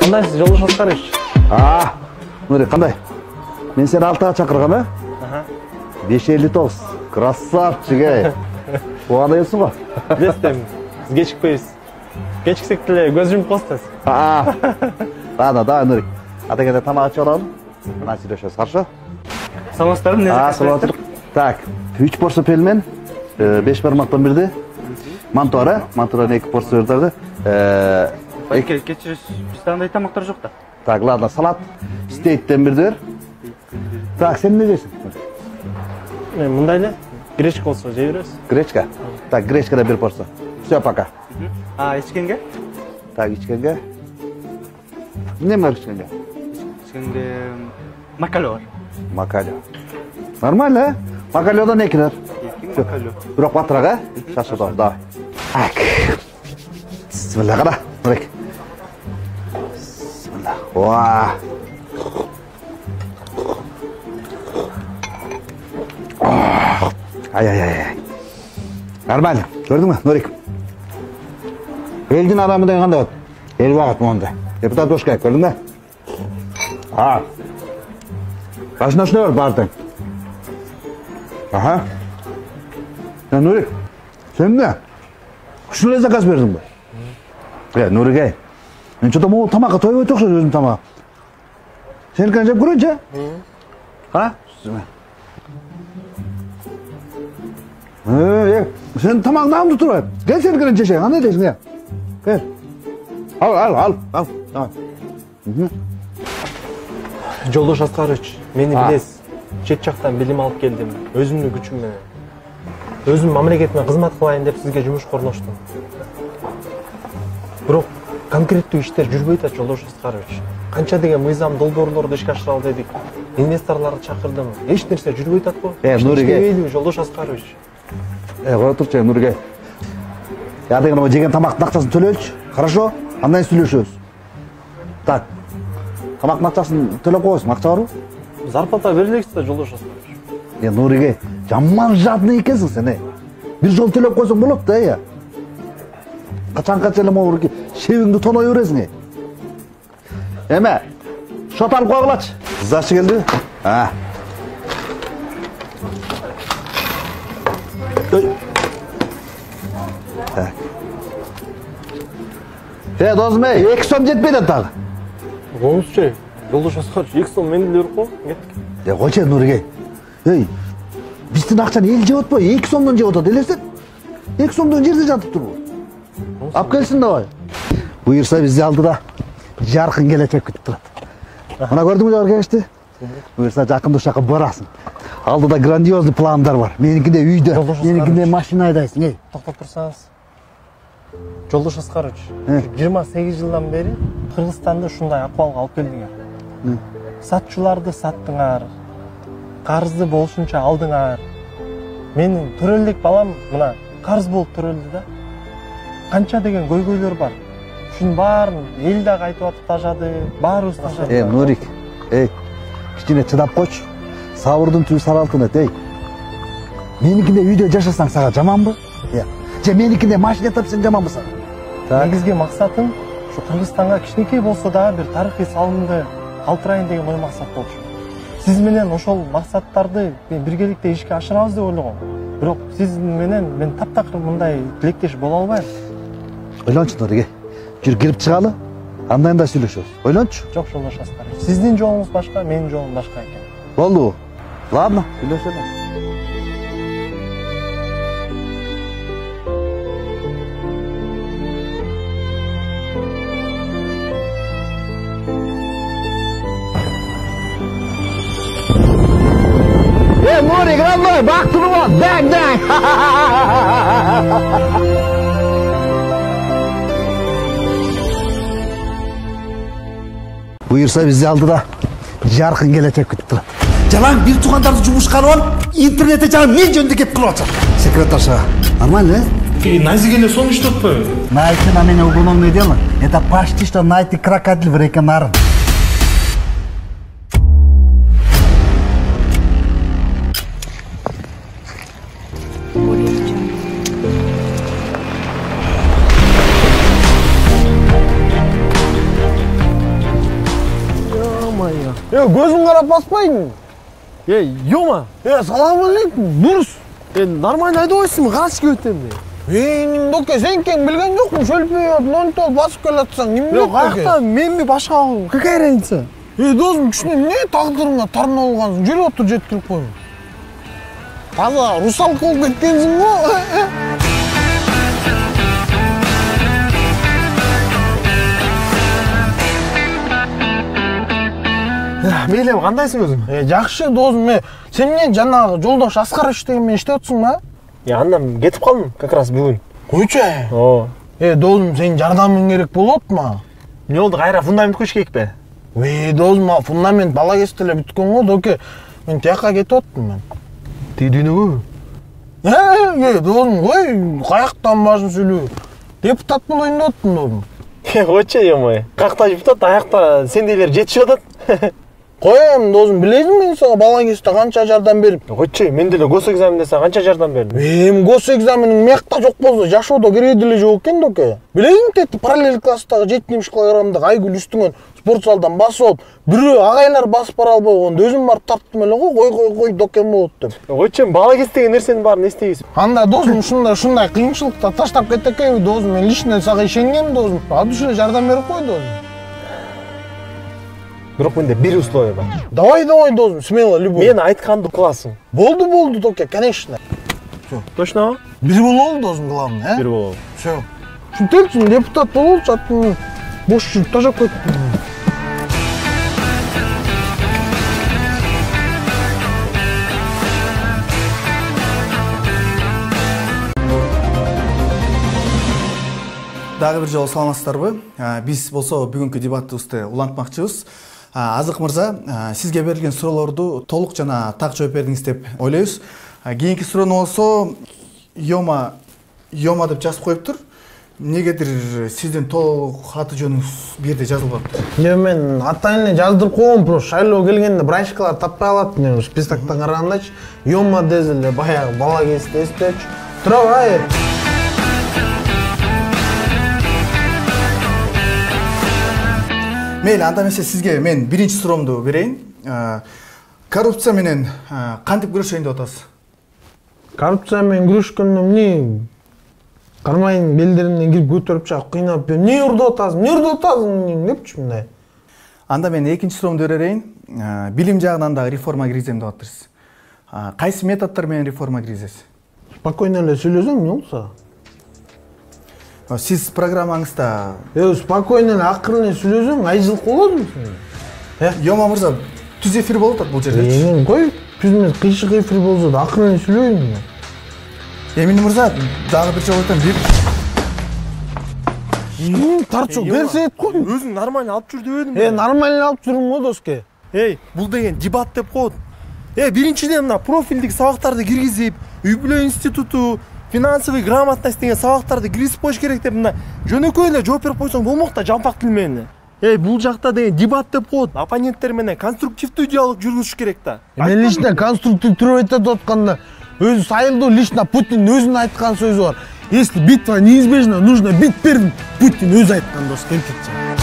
Кандайсыз, Жолдош Аскарович? Нурик, кандай? Мен сени 6-га чакыргам, 5:59. Красавчик, ey. Буга дейсиң го? Билесиз, сиз кечикпейсиз. Кечиксек деле көз жумуп каласыз. Ладно, давай, Нурик. Атегенде тамак ичип алалы. Мына сүйлөшөбүз, хорошо? Саламатсыздарбы, эмне? Саламатсыздар. Так, 3 порция пельмен, 5 бармактан бирди. Манты бар, мантыдан 2 порция берди. Кечиресиз, бизде андай тамактар жок да. Так, ладно, салат, стейктен бирди бер. Так, сен эмне жейсиң? Мен мындай эле гречка болсо жей бересиз. Гречка? Так, гречка да 1 порция. Всё, пока. Ичкенге? Так, ичкенге. Эмне бар ичкенге? Ичкенге макале бар. Макале. Нормально, Макаледан 2 бар. Макале. Бирок батыраак, шашыдан, давай. Так. Бисмилlah, кара, Нурик. Бисмилlah. Ва. Ай. Нормально. Көрдүңбү, Нурик? Элдин арамы деген кандай болот? Эл багат монда. Депутат болуш керек, көрдүңбү? Башына бар бардың? Нурик, сен эмне? Ушул эле заказ бердиңби? Нурик, ey. Мен чоң могул тамакка тойбой окшойт өзүм тамак. Сеникini жеп көрөйүнчү? Sen tamam namdı turayım. Gel seni kırınca şey. Ne diyorsun ya? Gel. Al. Tamam. Жолдош Аскарович, мени билесиз. Чет жактан билим алып келдим. Өзүмдүн күчүм менен. Өзүм мамлекетиме кызмат кылайын деп сизге жумушкорлоштум. Бирок конкреттүү иштер жүрбөй атат, Жолдош Аскарович. Канча деген мыйзам долбоорлорду ишке ашыра дедик. Инвесторлорду чакырдым. Эч нерсе жүрбөй атат го. Нурик, Жолдош Аскарович. Кой турчу, Нурик. Я деген жеген тамактын акчасын төлөйчү. Хорошо? Андан сүйлөшөбүз. Так. Тамактын акчасын төлөп коесуң, акча барбы? Зарплата берелексиз да, Жолдош Аскарович. Нурик, жаман жадный экенсиң сен. Бир жол төлөп койсоң болот да, я. Качанга эле могу шебиңди тоной бересиң. Эме, шот алып койгулачы. Кыздарчы келди. Досым, 2 сом жетпейді тағы. Оңызчы, Жолдош Аскарович, 2 сом мен делер қой, кеттік. Қойчай, Нурик, біздің ақшаны ел жеп отпай, 2 сомдан жеп отады, елесін? 2 сомдан жерде жатып тұр бұл. Ап келсін давай. Бұйырса бізде алдыда жарқын келечек күтіп тұрады. Мына көрдің жауыр кеңішті? Бұйырса жақында ұшаққа барасың. Алдыда грандиозный пландар бар. Менікінде үйді, менікінде машина айдайсың. Тоқтап тұрсаңыз. Жолдош Аскарович, 28 жылдан бери Кыргызстанды ушундай акыбалга алып келдиңер. Сатчыларды саттыңар, карызды болушунча алдыңар. Менин төрөлдүк балам мына карыз болуп төрөлдү да. Канча деген көйгөйлөр бар. Ушунун баарын эл да кайтып атып тажады, баарыбыз тажады. Нурик, кичине чыдап койчу. Сабырдын түбү саралтын эт, Меникинде үйдө жашасаң сага жаманбы? Же меникинде машина тапсаң жаманбысың? Негизги максатым ушу Кыргызстанга кичинекей болсо да бир тарыхый салымды калтырайын деген ой максат болчу. Сиз менен ошол максаттарды биргеликте ишке ашырабыз деп ойлогом. Бирок сиз менен мен таптакыр мындай тилектеш боло албайм. Ойлончу, Нурик, жүр кирип чыгалы, андан да сүйлөшөбүз. Ойлончу. Жок, Жолдош Аскарович, сиздин жолуңуз башка, менин жолум башка экен. Болду. Ладно, сүйлөшөлү. Нурик, родной, бактыр вот, дай. Буйырса бизде алдыда жаркын келечек күтүп турат. Жалаң бир туугандарды жумушка алып, интернетте жаңы мен жөнүндө кеп кылып атат. Секретарша, нормально, Найзиге эле сону иштеп атпайбы? Найти на меня уголовное дело. Это почти что найти крокодил в реке Нарын. Көзүң карап баспайсың. Ёма. Салам алейкум. Дурус. Нормально айдабайсыңбы? Карачка өтөм мен. Доке, сен кең билген жокмун, шөлпөй монтол басып келатсаң, эмне болду? Каяктан менби башка какая разница? Досым, кичине эмне тагдырыңа тарына алгансың? Жүрүп отур, жеткирип койгун. Таза русалка болуп кеткенсиң го. Мейлем, кандайсың өзүң? Жакшы досум, сен эмне жанагы жолдош Аскарович деген менен иштеп атсыңбы? Андан кетип калдым как раз бүгүн. Койчу. Досум, сенин жардамың керек болуп атпы? Эмне болду, кайра фундамент коюш керекпи? Досум, фундамент бала кезде эле бүткөн го, доке. Мен тияка кетип аттым мен. Түйдүнүгү? Досум, кой, каяктан башын сүйлөө. Депутат болоюн деп аттым досум. Койчу, ёмой. Каякта депутат, аякта сендейлер жетишип атат. Коем, досум, билесиңби мен сага бала кезде канча жардам берип? Койчу, мен деле госэкзаменде сага канча жардам бердим? Госэкзамениң мыякта жок болсо, жашоодо кереги деле жок экен, доке. Билесиңби, тетти параллель класстагы 7 килограммдык Айгүл үстүңөн спортзалдан басып алып, бирөө агайлар басып бара албай койгондо өзүм барып тарттым эле го, кой, докем болот деп. Койчу, бала кездеги нерсенин баарын эстейсиз. Анда досум, ушундай кыйынчылыкта таштап кетекейби, досум, мен лично сага ишенгем, досум. Ал ушул жардам берип кой, досум. Бирок менде бир условие бар. Давай, досум, смело, любой. Мен айтканды кыласың. Болду, доке, конечно. Всё. Точно? Бир бололу, досум, главное, а? Бир бололу. Всё. Ушинтипчи, депутат бололчу, аттың бош жүрүп тажап кеттим. Дагы бир жолу саламатсыздарбы? Биз болсо бүгүнкү дебатыбызды улантмакчыбыз. Азык мырза, сизге берилген суроолорду толук жана так жооп бердиңиз деп ойлойбуз. Кийинки суроону болсо Ёма деп жазып коюптур. Эмнегедир сиздин толук аты жөнүңүз бу жерде жазылбаптыр. Мен атайын эле жаздырып койгом, просто шайлоо келгенде братчикалар таппай калат. Мен списоктон карагандачы Ёма десе эле баягы бала кезде эстечү. Турабы? Мейли, анда эмесе сизге мен биринчи суроомду берейин. Коррупция менен кантип күрөшөйүн деп атасыз? Коррупция менен күрөшкөндө эмне? Кармайдын белдеринден кирип көтөрүп чыгып кыйнап, эмне урдуп атасың депчи мындай. Анда мен экинчи суроомду берейин. Билим жагынан дагы реформа киргизем деп атырсыз. Кайсы методдор менен реформа киргизесиз? Спокойно эле сүйлөсөң эмне болсо? Сиз программаңызда спокойно эле акырын эле сүйлөсөң, айжылык болосуң сен. Ёма мырза, түз эфир болуп атат бул жерде. Кой, түз эмес, кыйшык эфир болсо да акырын эле сүйлөйүн. Эмин мырза, дагы бир жолу айтам, Тартчу, берсе эт кой. Өзүң нормально алып жүр деп едим. Нормально алып жүрүм го, доске. Бул деген дебат деп коет. Биринчиден мына профилдик сабактарды киргизип, үй-бүлө институту, финансовый грамотность деген сабактарды киргизип коюш керек деп мына жөнөкөй эле жооп берип койсоң болмок да, жампак тил менен. Бул жакта деген дебат деп коет. Оппоненттер менен конструктивдүү диалог жүргүзүш керек да. Мен лично конструктивдүү айтып атканда, өзү сайылдуу лично Путин өзүнүн айткан сөзү бар. Если битва неизбежна, нужно бить первым. Путин өзү айткан, дос, келкетчи.